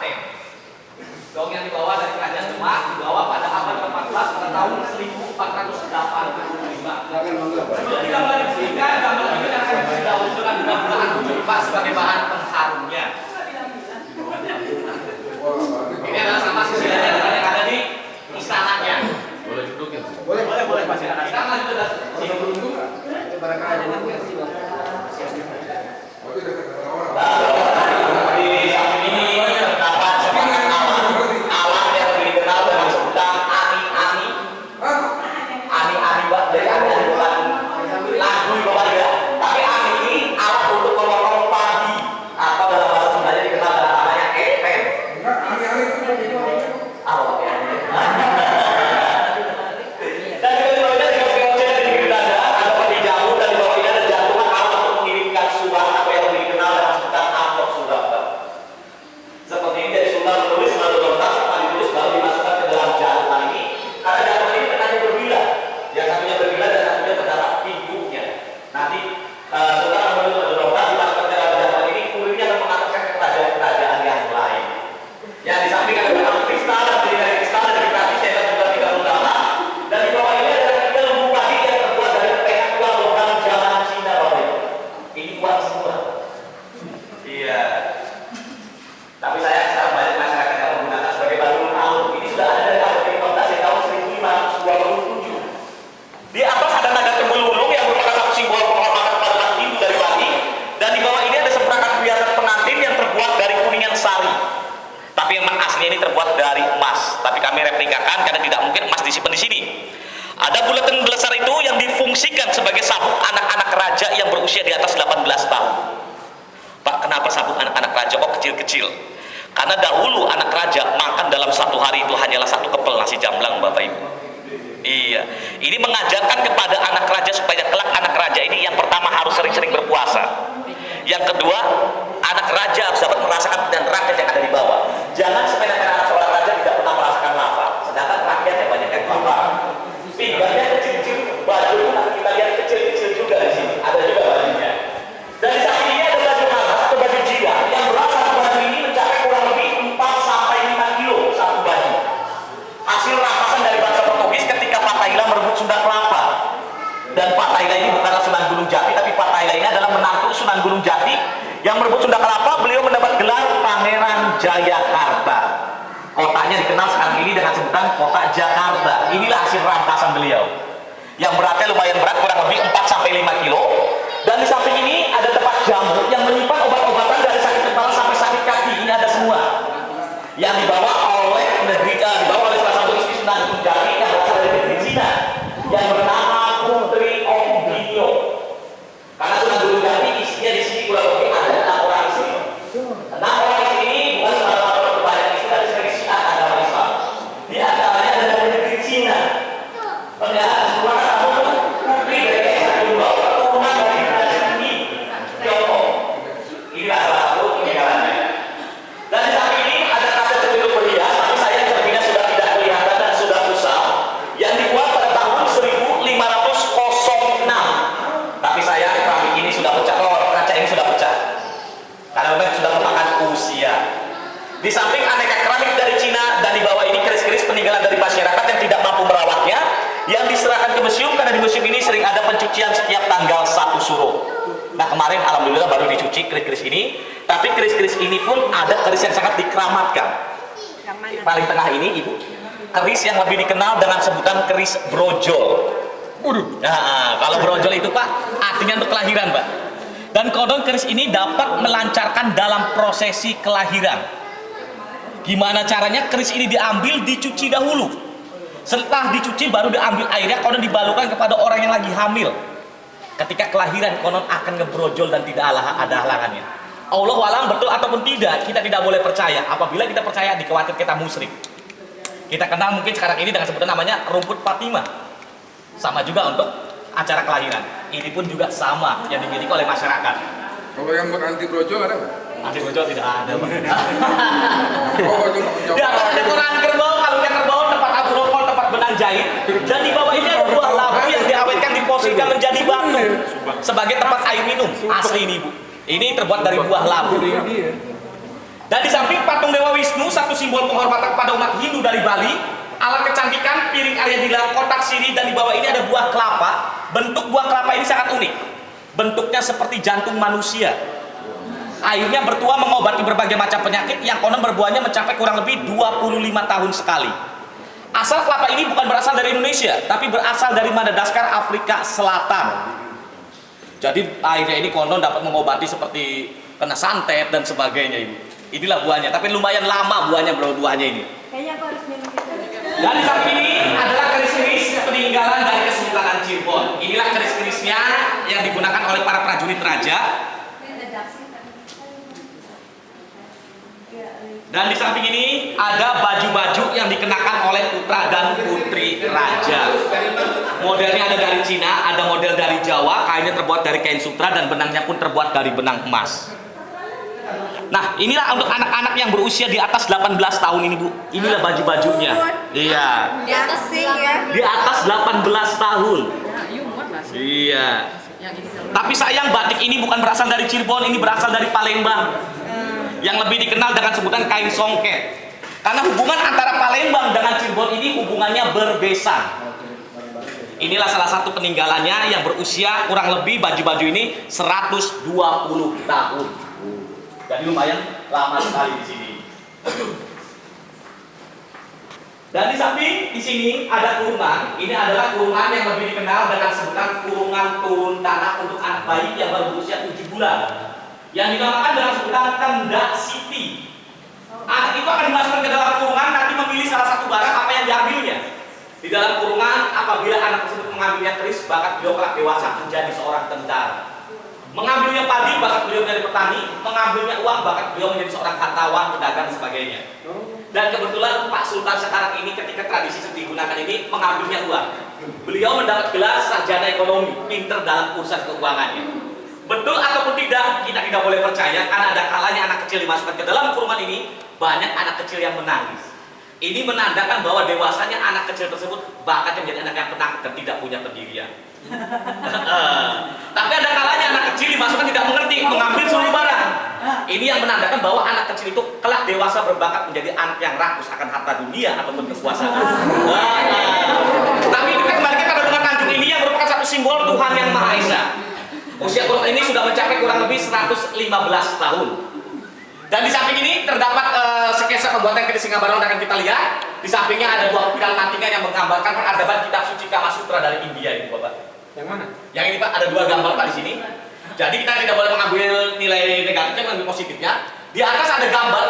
paten. Dong yang dibawa dari Kerajaan Demak dibawa pada abad ke-14 pada tahun 1485. Sebelum digambar di sini, gambar ini akan didahului dengan bunga-bungaan tulipa sebagai bahan pengharumnya. Ini adalah sama sisilannya dengan yang ada di istananya. Boleh duduk ya? Boleh Pak. Sekarang lanjut ke sini. Barangkali ada yang versi Bang. Di samping ini terdapat semangat alam yang lebih dikenal dengan sebutan ani-ani. Ani-ani dari ani bukan lagu bapak ya. Tapi ani ini alat untuk memotong padi atau dalam bahasa Sundanya dikenal dengan namanya eten. Apa pakai ani? Dan juga di bawahnya ada keoce dari pinggir dada, ada peti jamu dan di bawah ini ada jantungan alat untuk mengirimkan surat atau yang lebih dikenal dengan sebutan amplop surat. Seperti ini dari surat menulis lalu lontar setelah ditulis baru dimasukkan ke dalam jantungan ini. Karena jantungan ini tengahnya berbilah, yang satunya berbilah dan satunya terdapat pinggungnya. Nanti setelah menulis lalu lontar dimasukkan ke dalam jantungan ini, kurirnya akan mengantarkan ke kerajaan-kerajaan yang lain. Yang di samping ada beberapa kristal dan dari kristal dan dikasih cetak juga 30 lama. Dan di bawah ini ada 3 lembu padi yang terbuat dari perak uang logam zaman Cina Bapak Ibu. Ini uang semua. Iya. Tapi saya sekarang banyak masyarakat yang menggunakan sebagai bangunan alun. Ini sudah ada dari abad ke-15 dari tahun 1527. Di atas ada naga tembul-wulung yang merupakan satu simbol penghormatan kepada umat Hindu dari Bali. Dan di bawah ini ada seperangkat perhiasan pengantin yang terbuat dari kuningan sari. Tapi memang aslinya ini terbuat dari emas. Tapi kami replikakan karena tidak mungkin emas disimpan di sini. Ada buletin besar itu yang difungsikan sebagai sabuk anak-anak raja yang berusia di atas 18 tahun. Pak, kenapa sabuk anak-anak raja kok kecil-kecil? Karena dahulu anak raja makan dalam satu hari itu hanyalah 1 kepel nasi jamblang, Bapak Ibu. Iya, ini mengajarkan kepada anak raja supaya kelak anak raja ini yang pertama harus sering-sering berpuasa. Yang kedua, anak raja harus dapat merasakan dan rakyat yang ada di bawah. Jangan sepelekan anak seorang raja tidak pernah merasakan lapar, sedangkan rakyatnya banyak yang lapar. Pinggangnya kecil-kecil, baju pun kita lihat kecil-kecil juga di sini. Ada juga bajunya. Dan di samping ini ada baju hamas atau baju jiwa yang berat satu baju ini mencapai kurang lebih 4 sampai 5 kilo satu baju. Hasil rampasan dari bangsa Portugis ketika Fatahillah merebut Sunda Kelapa. Dan Fatahillah ini bukanlah Sunan Gunung Jati, tapi Fatahillah ini adalah menantu Sunan Gunung Jati yang merebut Sunda Kelapa. Beliau mendapat gelar Pangeran Jayakarta. Kotanya dikenal sekarang ini dengan sebutan kota Jakarta. Inilah hasil rampasan beliau yang beratnya lumayan berat, kurang lebih 4 sampai 5 kilo. Dan di samping ini ada tempat jamu yang menyimpan obat-obatan dari sakit kepala sampai sakit kaki. Ini ada semua yang dibawa oleh salah satu istri Sunan Gunung Jati yang berasal dari negeri Cina yang bernama Putri Ongginyo. Karena Sunan Gunung Jati isinya di sini kurang lebih ada 6 orang istri. 6 orang istri ini bukan salah banyak istri dari sebagai syiar agama Islam. Di antaranya ada dari negeri Cina. Ternyata semua kamu putri dari Esa Jumbo, keturunan dari dinasti Tiongkok. Inilah salah satu peninggalannya. Dan di samping ini ada kaca cenderung berhias, tapi sayang cerminnya sudah tidak kelihatan dan sudah rusak. Yang dibuat pada tahun 1506. Tapi sayang keramik ini sudah pecah. Kaca ini sudah pecah. Karena memang sudah memakan usia. Di samping aneka keramik dari Cina dan di bawah ini keris-keris peninggalan dari masyarakat yang tidak mampu merawatnya, yang diserahkan ke museum karena di museum ini sering ada pencucian setiap tanggal 1 Suro. Nah kemarin alhamdulillah baru dicuci keris-keris ini, tapi keris-keris ini pun ada keris yang sangat dikeramatkan. Yang mana? Paling tengah ini Ibu, keris yang lebih dikenal dengan sebutan keris brojol. Nah, kalau brojol itu Pak, artinya untuk kelahiran Pak. Dan konon keris ini dapat melancarkan dalam prosesi kelahiran. Gimana caranya? Keris ini diambil, dicuci dahulu. Setelah dicuci baru diambil airnya, konon dibalukan kepada orang yang lagi hamil. Ketika kelahiran konon akan ngebrojol dan tidak ada halangannya. Allah alam betul ataupun tidak, kita tidak boleh percaya. Apabila kita percaya, dikhawatir kita musyrik. Kita kenal mungkin sekarang ini dengan sebutan namanya rumput Fatimah. Sama juga untuk acara kelahiran. Ini pun juga sama yang dimiliki oleh masyarakat. Kalau yang buat anti brojol ada nggak? Anti brojol tidak ada. Oh, itu menjawab. Ya, ada koran kerbau, kalungnya kerbau, tempat abu rokok, tempat benang jahit. Dan di bawah ini ada buah labu yang diawetkan, diposisikan menjadi batu sebagai tempat air minum. Asli ini Bu. Ini terbuat dari buah labu. Dan di samping patung Dewa Wisnu satu simbol penghormatan kepada umat Hindu dari Bali. Alat kecantikan, piring Aryadila, kotak sirih, dan di bawah ini ada buah kelapa. Bentuk buah kelapa ini sangat unik. Bentuknya seperti jantung manusia. Airnya bertuah mengobati berbagai macam penyakit yang konon berbuahnya mencapai kurang lebih 25 tahun sekali. Asal kelapa ini bukan berasal dari Indonesia, tapi berasal dari Madagaskar, Afrika Selatan. Jadi airnya ini konon dapat mengobati seperti kena santet dan sebagainya, Ibu. Inilah buahnya, tapi lumayan lama buahnya buahnya ini. Kayaknya aku harus minum itu. Dan di samping ini adalah keris-keris peninggalan dari Kesultanan Cirebon. Inilah keris-kerisnya yang digunakan oleh para prajurit raja. Dan di samping ini ada baju-baju yang dikenakan oleh putra dan putri raja. Modelnya ada dari Cina, ada model dari Jawa, kainnya terbuat dari kain sutra dan benangnya pun terbuat dari benang emas. Nah, inilah untuk anak-anak yang berusia di atas 18 tahun ini, Bu. Inilah baju-bajunya. Iya. Di atas sih ya. Di atas 18 tahun. Iya. Tapi sayang batik ini bukan berasal dari Cirebon, ini berasal dari Palembang. Yang lebih dikenal dengan sebutan kain songket. Karena hubungan antara Palembang dengan Cirebon ini hubungannya berbesan. Inilah salah satu peninggalannya yang berusia kurang lebih baju-baju ini 120 tahun. Jadi lumayan lama sekali di sini. Dan di samping di sini ada kurungan. Ini adalah kurungan yang lebih dikenal dengan sebutan kurungan turun tanah untuk anak bayi yang baru berusia 7 bulan. Yang dinamakan dengan sebutan tenda Siti. Anak itu akan dimasukkan ke dalam kurungan, nanti memilih salah satu barang apa yang diambilnya. Di dalam kurungan, apabila anak tersebut mengambilnya keris, bakat beliau kelak dewasa menjadi seorang tentara. Mengambilnya padi, bakat beliau menjadi petani. Mengambilnya uang, bakat beliau menjadi seorang hartawan, pedagang, dan sebagainya. Dan kebetulan Pak Sultan sekarang ini ketika tradisi yang digunakan ini mengambilnya uang. Beliau mendapat gelar sarjana ekonomi, pinter dalam urusan keuangannya. Betul ataupun tidak, kita tidak boleh percaya karena ada kalanya anak kecil dimasukkan ke dalam kurungan ini, banyak anak kecil yang menangis. Ini menandakan bahwa dewasanya anak kecil tersebut bakatnya menjadi anak yang penakut dan tidak punya pendirian. Tapi ada kalanya anak kecil dimasukkan tidak mengerti, mengambil seluruh barang. Ini yang menandakan bahwa anak kecil itu kelak dewasa berbakat menjadi anak yang rakus akan harta dunia ataupun kekuasaan. Tapi kita kembalikan pada bunga Tanjung ini yang merupakan satu simbol Tuhan yang Maha Esa. Usia kurung ini sudah mencapai kurang lebih 115 tahun. Dan di samping ini terdapat sketsa pembuatan keris Singabarong yang akan kita lihat. Di sampingnya ada buah pilar nantinya yang menggambarkan peradaban kitab suci Kama Sutra dari India ini, Bapak. Yang mana? Yang ini Pak, ada dua gambar Pak di sini. Jadi kita tidak boleh mengambil nilai negatifnya, mengambil positifnya. Di atas ada gambar